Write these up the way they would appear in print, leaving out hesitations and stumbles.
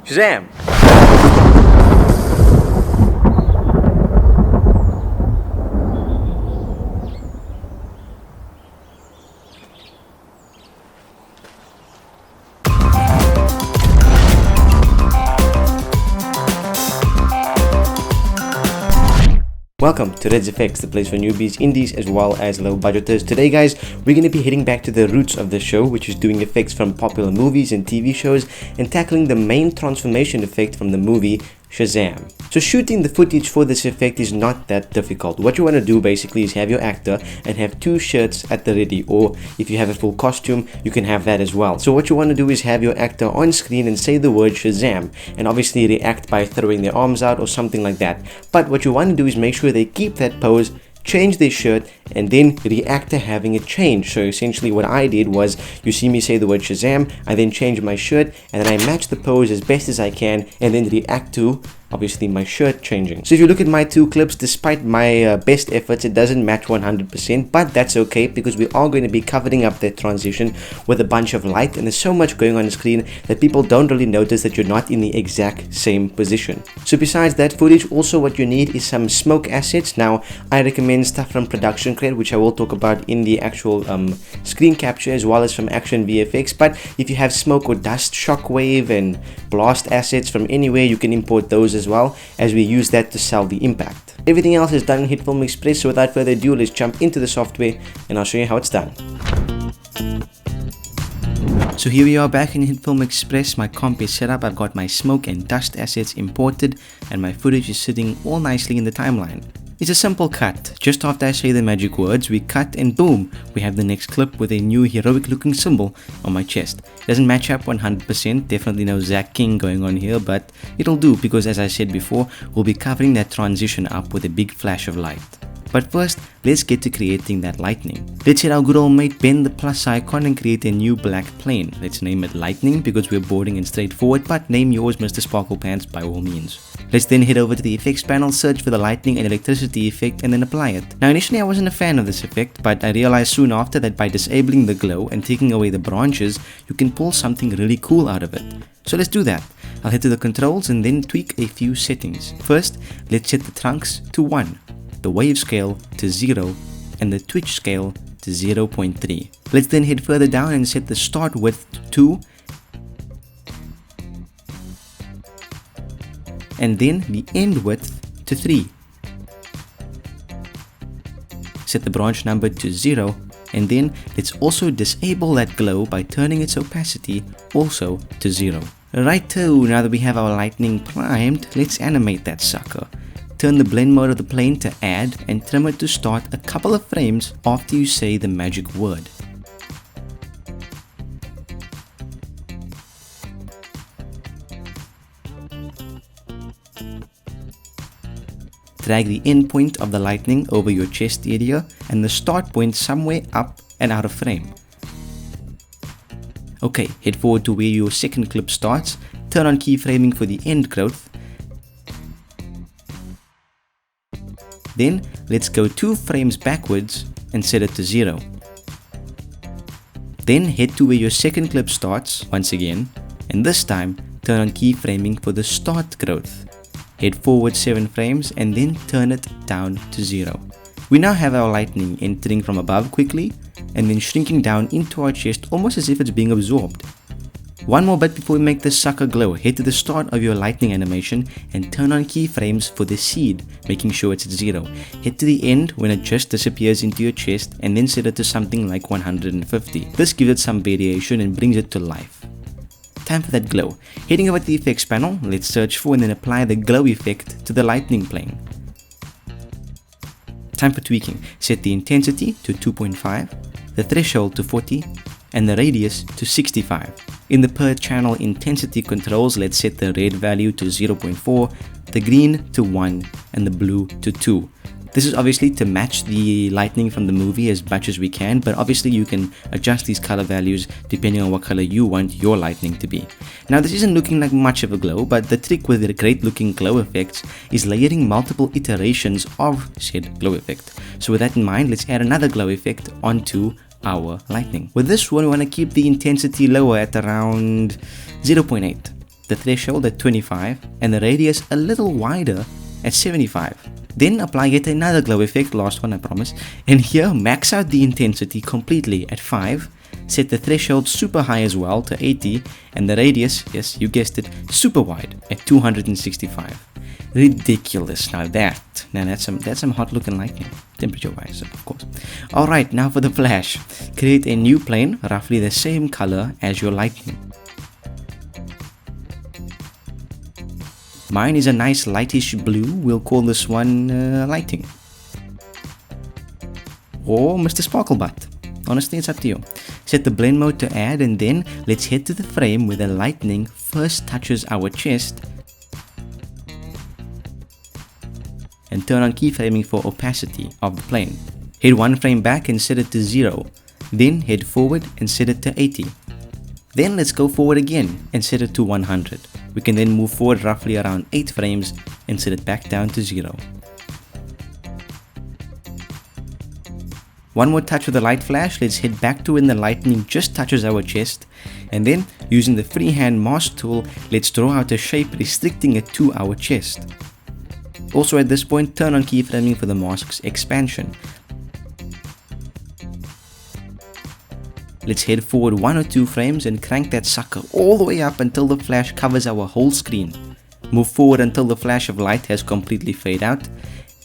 Shazam! Welcome to Red's Effects, the place for newbies, indies, as well as low budgeters. Today guys, we're going to be heading back to the roots of the show, which is doing effects from popular movies and TV shows and tackling the main transformation effect from the movie Shazam. So shooting the footage for this effect is not that difficult. What you want to do basically is have your actor and have two shirts at the ready, or if you have a full costume, you can have that as well. So what you want to do is have your actor on screen and say the word Shazam, and obviously react by throwing their arms out or something like that. But what you want to do is make sure they keep that pose, change their shirt, and then react to having it change. So essentially what I did was, you see me say the word Shazam, I then change my shirt, and then I match the pose as best as I can, and then react to obviously my shirt changing. So if you look at my two clips, despite my best efforts, it doesn't match 100%, but that's okay because we are going to be covering up that transition with a bunch of light, and there's so much going on the screen that people don't really notice that you're not in the exact same position. So besides that footage, also what you need is some smoke assets. Now I recommend stuff from Production Cred, which I will talk about in the actual screen capture, as well as from Action VFX. But if you have smoke or dust, shockwave and blast assets from anywhere, you can import those as well, as we use that to sell the impact. Everything else is done in Hitfilm Express, so without further ado, let's jump into the software and I'll show you how it's done. So here we are back in Hitfilm Express. My comp is set up, I've got my smoke and dust assets imported, and my footage is sitting all nicely in the timeline. It's a simple cut. Just after I say the magic words, we cut and boom, we have the next clip with a new heroic looking symbol on my chest. Doesn't match up 100%, definitely no Zack King going on here, but it'll do because, as I said before, we'll be covering that transition up with a big flash of light. But first, let's get to creating that lightning. Let's hit our good old mate Ben the plus icon and create a new black plane. Let's name it lightning because we're boring and straightforward, but name yours Mr. Sparkle Pants by all means. Let's then head over to the effects panel, search for the lightning and electricity effect, and then apply it. Now initially I wasn't a fan of this effect, but I realized soon after that by disabling the glow and taking away the branches, you can pull something really cool out of it. So let's do that. I'll head to the controls and then tweak a few settings. First, let's set the trunks to 1. The wave scale to 0, and the twitch scale to 0.3. Let's then head further down and set the start width to 2, and then the end width to 3. Set the branch number to 0, and then let's also disable that glow by turning its opacity also to 0. Righto, now that we have our lightning primed, let's animate that sucker. Turn the blend mode of the plane to add and trim it to start a couple of frames after you say the magic word. Drag the end point of the lightning over your chest area and the start point somewhere up and out of frame. Okay, head forward to where your second clip starts, turn on keyframing for the end growth. Then let's go 2 frames backwards and set it to 0. Then head to where your second clip starts once again, and this time turn on keyframing for the start growth. Head forward 7 frames and then turn it down to 0. We now have our lightning entering from above quickly and then shrinking down into our chest almost as if it's being absorbed. One more bit before we make this sucker glow. Head to the start of your lightning animation and turn on keyframes for the seed, making sure it's at 0. Head to the end when it just disappears into your chest and then set it to something like 150. This gives it some variation and brings it to life. Time for that glow. Heading over to the effects panel, let's search for and then apply the glow effect to the lightning plane. Time for tweaking. Set the intensity to 2.5, the threshold to 40, and the radius to 65. In the per channel intensity controls, let's set the red value to 0.4, the green to 1, and the blue to 2. This is obviously to match the lightning from the movie as much as we can, but obviously you can adjust these color values depending on what color you want your lightning to be. Now this isn't looking like much of a glow, but the trick with the great looking glow effects is layering multiple iterations of said glow effect. So with that in mind, let's add another glow effect onto our lightning. With this one, we want to keep the intensity lower at around 0.8. the threshold at 25 and the radius a little wider at 75. Then apply yet another glow effect, last one I promise, and here max out the intensity completely at 5, set the threshold super high as well to 80, and the radius, yes you guessed it, super wide at 265. Ridiculous. That's some hot looking lightning, temperature wise of course. Alright, now for the flash. Create a new plane roughly the same color as your lightning. Mine is a nice lightish blue, we'll call this one lighting. Or Mr. Sparklebutt. Honestly, it's up to you. Set the blend mode to add, and then let's head to the frame where the lightning first touches our chest and turn on keyframing for opacity of the plane. Head one frame back and set it to 0. Then head forward and set it to 80. Then let's go forward again and set it to 100. We can then move forward roughly around 8 frames and set it back down to 0. One more touch with the light flash. Let's head back to when the lightning just touches our chest, and then using the freehand mask tool, let's draw out a shape restricting it to our chest. Also at this point, turn on keyframing for the mask's expansion. Let's head forward 1 or 2 frames and crank that sucker all the way up until the flash covers our whole screen. Move forward until the flash of light has completely faded out,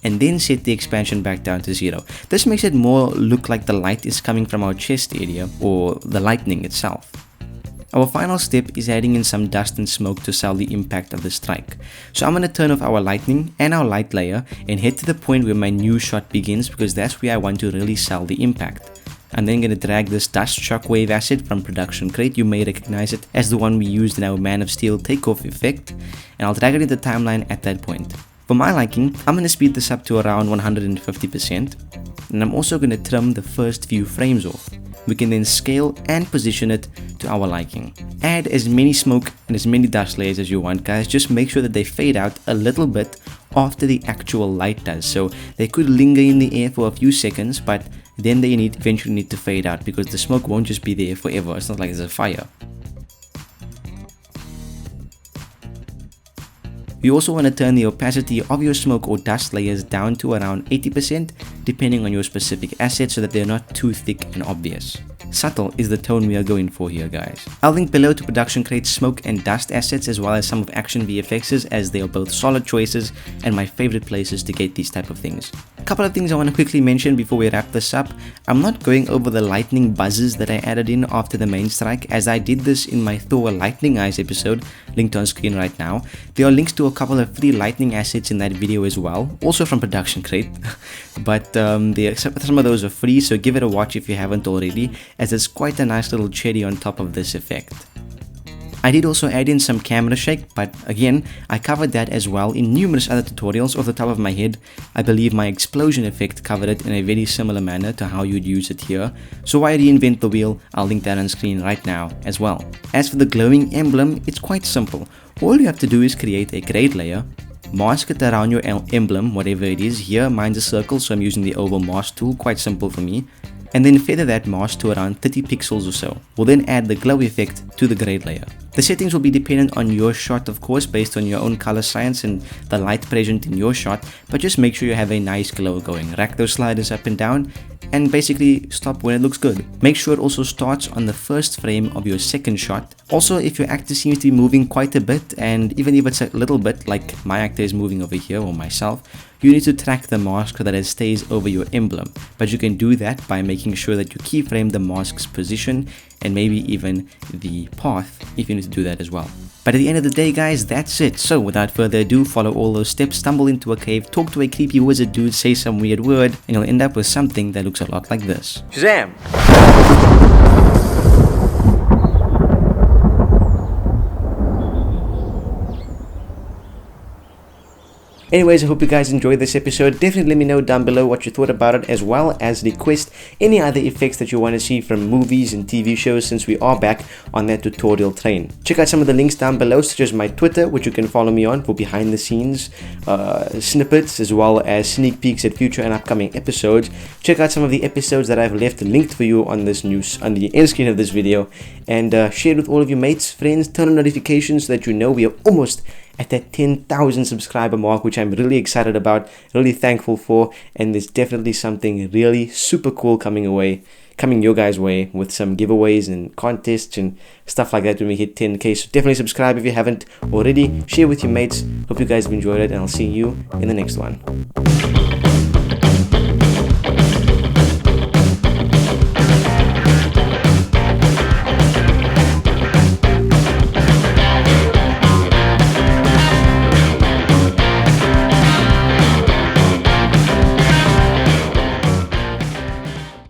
and then set the expansion back down to 0. This makes it more look like the light is coming from our chest area or the lightning itself. Our final step is adding in some dust and smoke to sell the impact of the strike. So I'm going to turn off our lightning and our light layer and head to the point where my new shot begins, because that's where I want to really sell the impact. I'm then going to drag this dust shockwave asset from Production Crate. You may recognize it as the one we used in our Man of Steel takeoff effect, and I'll drag it into the timeline at that point. For my liking, I'm going to speed this up to around 150%, and I'm also going to trim the first few frames off. We can then scale and position it to our liking. Add as many smoke and as many dust layers as you want, guys. Just make sure that they fade out a little bit after the actual light does. So they could linger in the air for a few seconds, but then they eventually need to fade out, because the smoke won't just be there forever. It's not like there's a fire. You also want to turn the opacity of your smoke or dust layers down to around 80% depending on your specific asset, so that they're not too thick and obvious. Subtle is the tone we are going for here, guys. I'll link below to Production Crate's smoke and dust assets, as well as some of Action VFX's, as they are both solid choices and my favorite places to get these type of things. A couple of things I want to quickly mention before we wrap this up. I'm not going over the lightning buzzes that I added in after the main strike, as I did this in my Thor Lightning Eyes episode, linked on screen right now. There are links to a couple of free lightning assets in that video as well, also from Production Crate. But some of those are free, so give it a watch if you haven't already, as it's quite a nice little cherry on top of this effect. I did also add in some camera shake, but again, I covered that as well in numerous other tutorials. Off the top of my head, I believe my explosion effect covered it in a very similar manner to how you'd use it here. So why reinvent the wheel? I'll link that on screen right now as well. As for the glowing emblem, it's quite simple. All you have to do is create a grade layer, mask it around your emblem, whatever it is. Here, mine's a circle, so I'm using the oval mask tool, quite simple for me. And then feather that mask to around 30 pixels or so. We'll then add the glow effect to the grade layer. The settings will be dependent on your shot, of course, based on your own color science and the light present in your shot, but just make sure you have a nice glow going. Rack those sliders up and down, and basically stop when it looks good. Make sure it also starts on the first frame of your second shot. Also, if your actor seems to be moving quite a bit, and even if it's a little bit, like my actor is moving over here, or myself, you need to track the mask so that it stays over your emblem. But you can do that by making sure that you keyframe the mask's position and maybe even the path if you need to do that as well. But at the end of the day, guys, that's it. So without further ado, follow all those steps, stumble into a cave, talk to a creepy wizard dude, say some weird word, and you'll end up with something that looks a lot like this. Shazam! Anyways, I hope you guys enjoyed this episode. Definitely let me know down below what you thought about it, as well as request any other effects that you want to see from movies and TV shows, since we are back on that tutorial train. Check out some of the links down below, such as my Twitter, which you can follow me on for behind the scenes snippets, as well as sneak peeks at future and upcoming episodes. Check out some of the episodes that I've left linked for you on this news on the end screen of this video, and share it with all of your mates, friends. Turn on notifications so that you know we are almost at that 10,000 subscriber mark, which I'm really excited about, really thankful for, and there's definitely something really super cool coming your guys' way, with some giveaways and contests and stuff like that when we hit 10k. So definitely subscribe if you haven't already, share with your mates. Hope you guys have enjoyed it, and I'll see you in the next one.